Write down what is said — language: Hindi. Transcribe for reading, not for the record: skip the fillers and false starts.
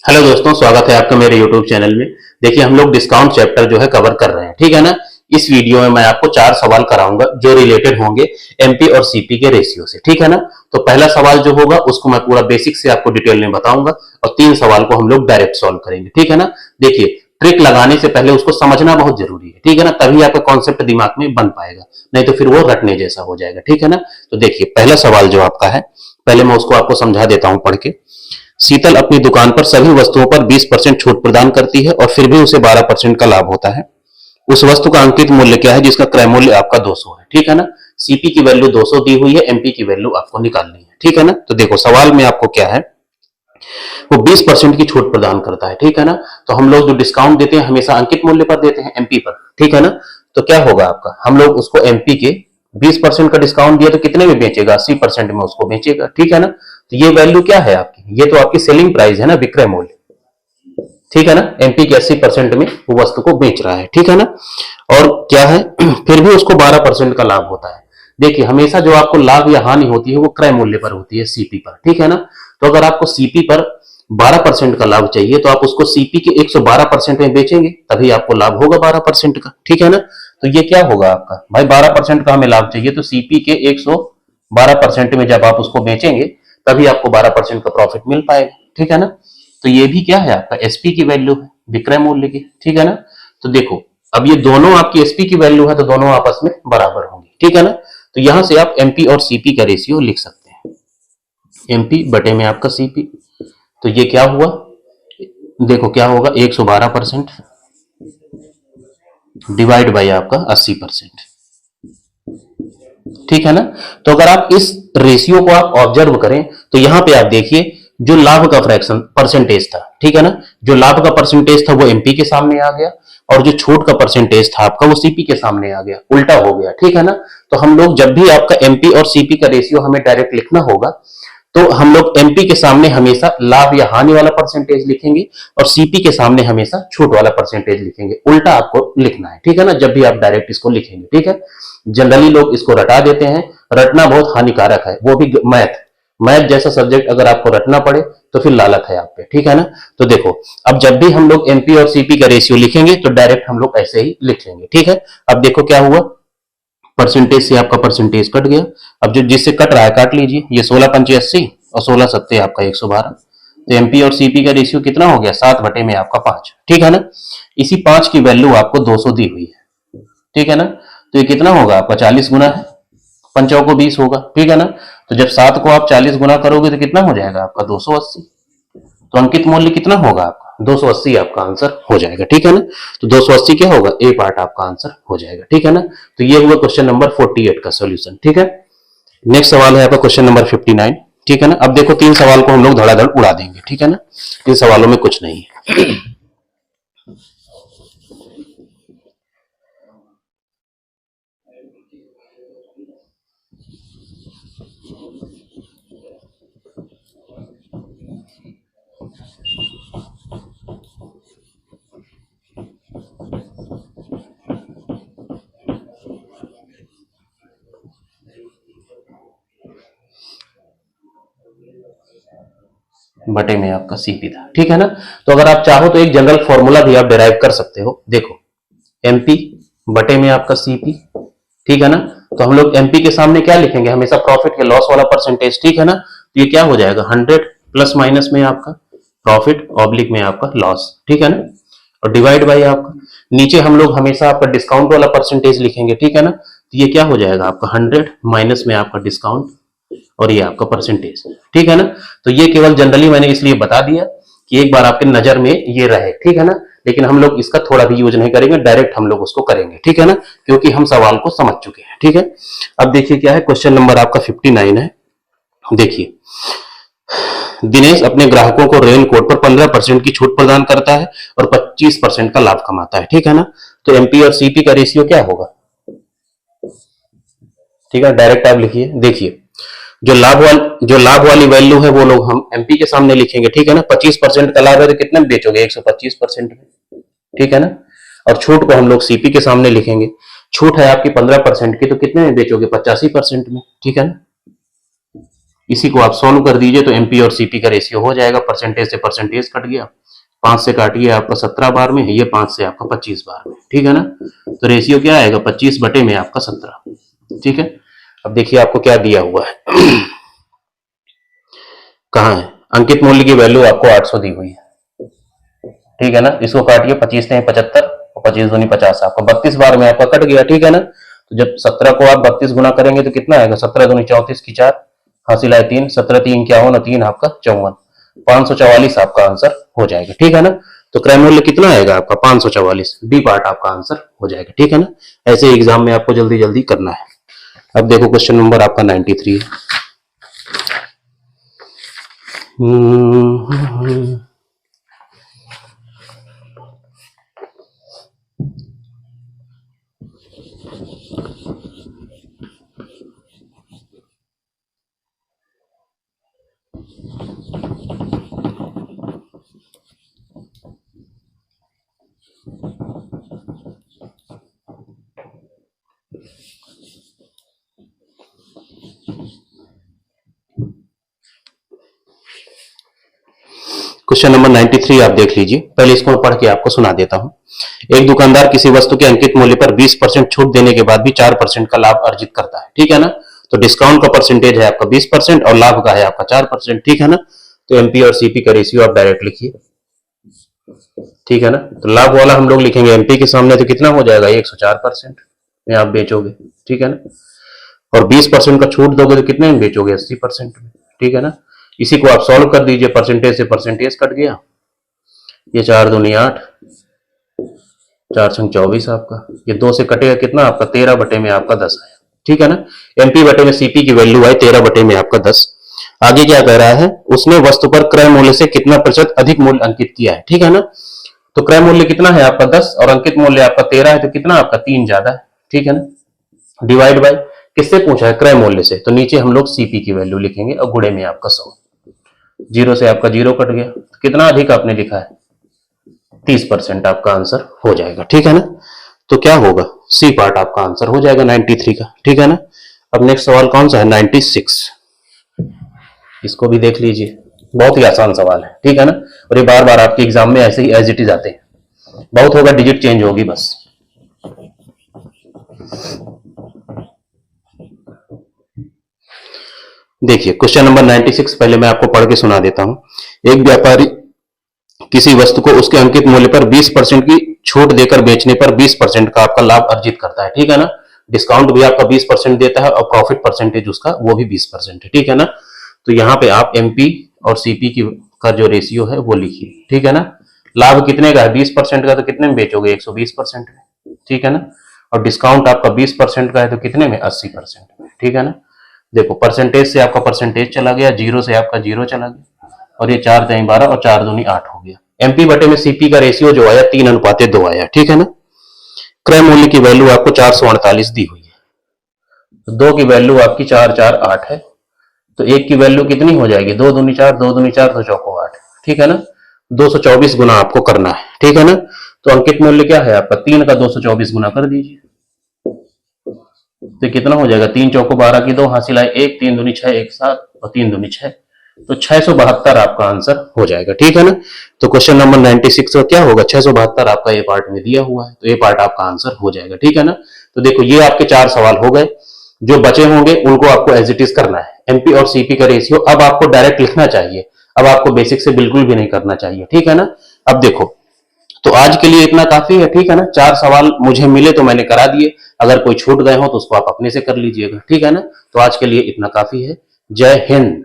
हेलो दोस्तों, स्वागत है आपका मेरे YouTube चैनल में। देखिए, हम लोग डिस्काउंट चैप्टर जो है कवर कर रहे हैं, ठीक है ना। इस वीडियो में मैं आपको 4 सवाल कराऊंगा जो रिलेटेड होंगे एमपी और सीपी के रेशियो से, ठीक है ना। तो पहला सवाल जो होगा उसको मैं पूरा बेसिक से आपको डिटेल में बताऊंगा और 3 सवाल को हम लोग डायरेक्ट सॉल्व करेंगे, ठीक है ना। देखिए, ट्रिक लगाने से पहले उसको समझना बहुत जरूरी है, ठीक है ना, तभी आपका कॉन्सेप्ट दिमाग में बन पाएगा, नहीं तो फिर वो रटने जैसा हो जाएगा, ठीक है ना। तो देखिए, पहला सवाल जो आपका है, पहले मैं उसको आपको समझा देता हूं पढ़ के। शीतल अपनी दुकान पर सभी वस्तुओं पर 20% छूट प्रदान करती है और फिर भी उसे 12% का लाभ होता है। उस वस्तु का अंकित मूल्य क्या है जिसका क्रय मूल्य आपका 200 है, ठीक है ना। सीपी की वैल्यू 200 दी हुई है, एमपी की वैल्यू आपको निकालनी है, ठीक है ना। तो देखो, सवाल में आपको क्या है, वो 20% की छूट प्रदान करता है, ठीक है ना। तो हम लोग जो डिस्काउंट देते हैं हमेशा अंकित मूल्य पर देते हैं, एमपी पर, ठीक है ना। तो क्या होगा आपका, हम लोग उसको एमपी के 20% का डिस्काउंट दिया तो कितने में बेचेगा, 80% में उसको बेचेगा, ठीक है ना। तो ये वैल्यू क्या है आपकी, ये तो आपकी सेलिंग प्राइस है ना, विक्रय मूल्य, ठीक है ना। एमपी के 80% में वो वस्तु को बेच रहा है, ठीक है ना। और क्या है फिर भी उसको 12% का लाभ होता है। देखिए, हमेशा जो आपको लाभ या हानि होती है वो क्रय मूल्य पर होती है, सीपी पर, ठीक है ना। तो अगर आपको सीपी पर 12% का लाभ चाहिए तो आप उसको सीपी के 112% में बेचेंगे, तभी आपको लाभ होगा 12% का, ठीक है ना। तो ये क्या होगा आपका, भाई 12% का हमें लाभ चाहिए तो सीपी के 112% में जब आप उसको बेचेंगे तभी आपको 12% का प्रॉफिट मिल पाएगा, ठीक है ना। तो ये भी क्या है, आपका एसपी की वैल्यू है, विक्रय मूल्य की, ठीक है ना। तो देखो, अब ये दोनों आपकी एसपी की वैल्यू है तो दोनों आपस में बराबर होंगी, ठीक है ना। तो यहां से आप एमपी और सीपी का रेशियो लिख सकते हैं, एमपी बटे में आपका सीपी। तो ये क्या हुआ, देखो क्या होगा, 112% डिवाइड बाई आपका 80%, ठीक है ना। तो अगर आप इस रेशियो को आप ऑब्जर्व करें तो यहां पे आप देखिए, जो लाभ का फ्रैक्शन परसेंटेज था, ठीक है ना, जो लाभ का परसेंटेज था वो एमपी के सामने आ गया और जो छूट का परसेंटेज था आपका वो सीपी के सामने आ गया, उल्टा हो गया, ठीक है ना। तो हम लोग जब भी आपका एमपी और सीपी का रेशियो हमें डायरेक्ट लिखना होगा तो हम लोग एमपी के सामने हमेशा लाभ या हानि वाला परसेंटेज लिखेंगे और सीपी के सामने हमेशा छूट वाला परसेंटेज लिखेंगे, उल्टा आपको लिखना है, ठीक है ना, जब भी आप डायरेक्ट इसको लिखेंगे, ठीक है। जनरली लोग इसको रटा देते हैं, रटना बहुत हानिकारक है, वो भी मैथ मैथ जैसा सब्जेक्ट अगर आपको रटना पड़े तो फिर लालत है आप पे, ठीक है ना। तो देखो, अब जब भी हम लोग एमपी और सीपी का रेशियो लिखेंगे तो डायरेक्ट हम लोग ऐसे ही लिख लेंगे, ठीक है। अब देखो क्या हुआ, परसेंटेज से आपका परसेंटेज कट गया। अब जो जिससे कट रहा है काट लीजिए, ये 16 × 85 और 16 × 7 आपका 112। तो एमपी और सीपी का रेशियो कितना हो गया, 7 बटे में आपका 5, ठीक है ना। इसी 5 की वैल्यू आपको 200 दी हुई है, ठीक है ना। तो ये कितना होगा आपका, 40 गुना है, 5 को 20 होगा, ठीक है ना। तो जब 7 को आप 40 गुना करोगे तो कितना हो जाएगा आपका 280। तो अंकित मूल्य कितना होगा आपका 280, आपका आंसर हो जाएगा, ठीक है ना। तो 280 क्या होगा, ए पार्ट आपका आंसर हो जाएगा, ठीक है ना। तो ये हुआ क्वेश्चन नंबर 48 का सोल्यूशन, ठीक है। नेक्स्ट सवाल है आपका क्वेश्चन नंबर 59, ठीक है ना। अब देखो, 3 सवाल को हम लोग धड़ाधड़ उड़ा देंगे, ठीक है ना, इन सवालों में कुछ नहीं है। बटे में आपका सीपी था, ठीक है ना। तो अगर आप चाहो तो एक जनरल फॉर्मूला भी आप डिराइव कर सकते हो, देखो, एमपी बटे में आपका सीपी, ठीक है ना। तो हम लोग एमपी के सामने क्या लिखेंगे, हमेशा प्रॉफिट या लॉस वाला परसेंटेज, ठीक है ना। तो ये क्या हो जाएगा, 100 प्लस माइनस में आपका प्रॉफिट ऑब्लिक में आपका लॉस, ठीक है ना। और डिवाइड बाई आपका, नीचे हम लोग हमेशा आपका डिस्काउंट वाला परसेंटेज लिखेंगे, ठीक है ना। तो ये क्या हो जाएगा आपका 100 माइनस में आपका डिस्काउंट और ये आपका परसेंटेज, ठीक है ना। तो ये केवल जनरली मैंने इसलिए बता दिया कि एक बार आपके नजर में ये रहे, ठीक है ना। लेकिन हम लोग इसका थोड़ा भी यूज नहीं करेंगे, डायरेक्ट हम लोग उसको करेंगे, ठीक है ना, क्योंकि हम सवाल को समझ चुके हैं, ठीक है। अब देखिए क्या है, क्वेश्चन नंबर आपका 59 है। देखिए, दिनेश अपने ग्राहकों को रेन कोट पर 15% की छूट प्रदान करता है और 25% का लाभ कमाता है, ठीक है ना। तो एमपी और सीपी का रेशियो क्या होगा, ठीक है, डायरेक्ट आप लिखिए। देखिए, जो लाभ वाली वैल्यू है वो लोग हम एमपी के सामने लिखेंगे, ठीक है ना। 25% का लाभ है तो कितने में बेचोगे, 125% में, ठीक है ना। और छूट को हम लोग सीपी के सामने लिखेंगे, छूट है आपकी 15% की तो कितने में बेचोगे, 85% में, ठीक है ना। इसी को आप सॉल्व कर दीजिए तो एमपी और सीपी का रेशियो हो जाएगा। परसेंटेज से परसेंटेज कट गया, 5 से काटिए आपका 17 बार में, ये 5 से आपका 25 बार में, ठीक है ना। तो रेशियो क्या आएगा, 25 बटे में आपका 17, ठीक है। अब देखिए आपको क्या दिया हुआ है कहाँ है, अंकित मूल्य की वैल्यू आपको 800 दी हुई है, ठीक है ना। इसको काटिए, 25 से 75 और 25 दूनी 50, आपका 32 बार में आपका कट गया, ठीक है ना। तो जब 17 को आप 32 गुना करेंगे तो कितना आएगा, 17 दूनी 34 की 4, हासिल आए 3, 17 3 क्या होना 3 आपका 54, 544 आपका आंसर हो जाएगा, ठीक है ना। तो क्रय मूल्य कितना आएगा आपका 544, डी पार्ट आपका आंसर हो जाएगा, ठीक है ना। ऐसे एग्जाम में आपको जल्दी जल्दी करना है। अब देखो क्वेश्चन नंबर आपका 93 है। क्वेश्चन नंबर 93 आप देख लीजिए, पहले इसको मैं पढ़ के आपको सुना देता हूं। एक दुकानदार किसी वस्तु के अंकित मूल्य पर 20% छूट देने के बाद भी 4% का लाभ अर्जित करता है, ठीक है ना। तो डिस्काउंट का परसेंटेज है आपका 20% और लाभ का है आपका 4%, ठीक है ना। तो एमपी और सीपी का रेशियो आप डायरेक्ट लिखिए, ठीक है ना। तो लाभ वाला हम लोग लिखेंगे एमपी के सामने, तो कितना हो जाएगा 104% में आप बेचोगे, ठीक है ना। और 20% का छूट दोगे तो कितने में बेचोगे, 80% में, ठीक है ना। इसी को आप सॉल्व कर दीजिए, परसेंटेज से परसेंटेज कट गया, ये 4 दूनी 8, 4 संग 24 आपका, ये 2 से कटेगा कितना आपका 13 बटे में आपका 10 आया, ठीक है ना। एमपी बटे में सीपी की वैल्यू आई 13 बटे में आपका 10। आगे क्या कह रहा है, उसने वस्तु पर क्रय मूल्य से कितना प्रतिशत अधिक मूल्य अंकित किया है, ठीक है ना। तो क्रय मूल्य कितना है आपका 10 और अंकित मूल्य आपका 13 है, तो कितना आपका 3 ज्यादा है, ठीक है ना। डिवाइड बाय किससे पूछा है, क्रय मूल्य से, तो नीचे हम लोग सीपी की वैल्यू लिखेंगे और गुणे में आपका 100, 0 से आपका 0 कट गया, तो कितना अधिक आपने लिखा है 30% आपका आंसर हो जाएगा, ठीक है ना। तो क्या होगा, सी पार्ट आपका आंसर हो जाएगा 93 का, ठीक है ना। अब नेक्स्ट सवाल कौन सा है, 96, इसको भी देख लीजिए, बहुत ही आसान सवाल है, ठीक है ना। और ये बार बार आपके एग्जाम में ऐसे ही एज इट इज आते हैं, बहुत होगा डिजिट चेंज होगी बस। देखिए क्वेश्चन नंबर 96 पहले मैं आपको पढ़ के सुना देता हूं। एक व्यापारी किसी वस्तु को उसके अंकित मूल्य पर 20% की छूट देकर बेचने पर 20% का आपका लाभ अर्जित करता है, ठीक है ना। डिस्काउंट भी आपका 20% देता है और प्रॉफिट परसेंटेज उसका वो भी 20% है, ठीक है ना। तो यहाँ पे आप एमपी और सीपी की का जो रेशियो है वो लिखिए, ठीक है ना। लाभ कितने का है 20% का, तो कितने में बेचोगे 120% में, ठीक है ना। और डिस्काउंट आपका 20% का है तो कितने में 80% में, ठीक है ना। देखो परसेंटेज से आपका परसेंटेज चला गया, 0 से आपका 0 चला गया, और ये 4 3 12 और 4 दूनी 8 हो गया। एमपी बटे में सीपी का रेशियो जो आया 3:2 आया, ठीक है ना। क्रय मूल्य की वैल्यू आपको 448 दी हुई है, तो 2 की वैल्यू आपकी 4 4 8 है, तो 1 की वैल्यू कितनी हो जाएगी 2 दूनी 4, 2 दूनी 4 तो चौको 8, ठीक है ना। 224 गुना आपको करना है, ठीक है ना। तो अंकित मूल्य क्या है आपका 3 का 224 गुना कर दीजिए, तो कितना हो जाएगा 3 चौको 12 की 2, हासिल आए 1, 3 दूनी 6, 1 7 और 3 दूनी 6, तो 672 आपका आंसर हो जाएगा, ठीक है ना। तो क्वेश्चन नंबर 96 का क्या होगा 672 आपका ये पार्ट में दिया हुआ है, तो ये पार्ट आपका आंसर हो जाएगा, ठीक है ना। तो देखो ये आपके 4 सवाल हो गए, जो बचे होंगे उनको आपको एज इट इज करना है। एमपी और सीपी का रेशियो अब आपको डायरेक्ट लिखना चाहिए, अब आपको बेसिक से बिल्कुल भी नहीं करना चाहिए, ठीक है ना। अब देखो तो आज के लिए इतना काफी है, ठीक है ना। 4 सवाल मुझे मिले तो मैंने करा दिए, अगर कोई छूट गए हो तो उसको आप अपने से कर लीजिएगा, ठीक है ना। तो आज के लिए इतना काफी है। जय हिंद।